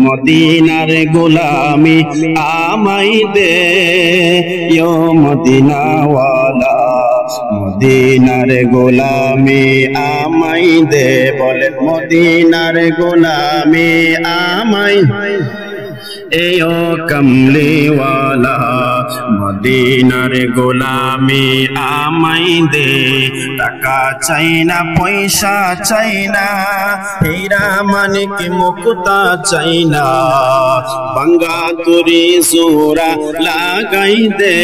মদিনার গোলামি আমাই দে ইয়ো মদিনাওয়ালা, মদিনার গোলামি আমাই দে, বলে মদিনার গোলামি আমাই এও কমলিওয়ালা, মদিনার গোলামি আমাই দে। টাকা চাই না, পয়সা চাই না, হীরা মানিক মুক্তা চাই না, বাঙ্গা তুরি জোরা লাগাই দে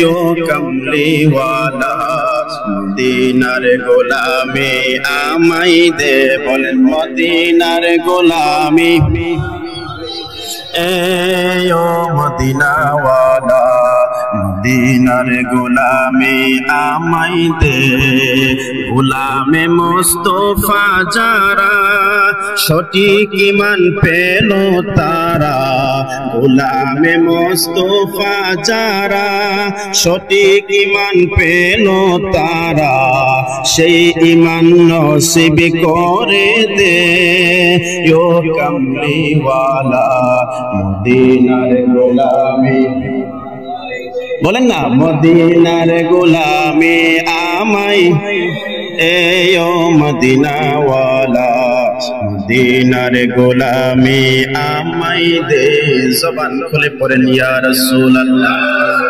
ইয়ো কমলিওয়ালা, মদিনার গোলামি আমাই দে, বলেন মদিনার গোলামি এও মদিনাওয়ালা, মদিনার গোলামি আমাই দে। গোলামে মুস্তাফা যারা সঠিক ঈমান পেল তারা, গোলামে মুস্তাফা যারা সঠিক ঈমান পেল তারা, সেই ঈমান নসিব করে দে ইয়ো কমলিওয়ালা, মদিনার গোলামি, বলেন না মদিনার গোলামি আমাই এও মদিনাওয়ালা, মদিনার গোলামি আমাই দে। জবান খুলে পড়েন ইয়া রাসূলুল্লাহ।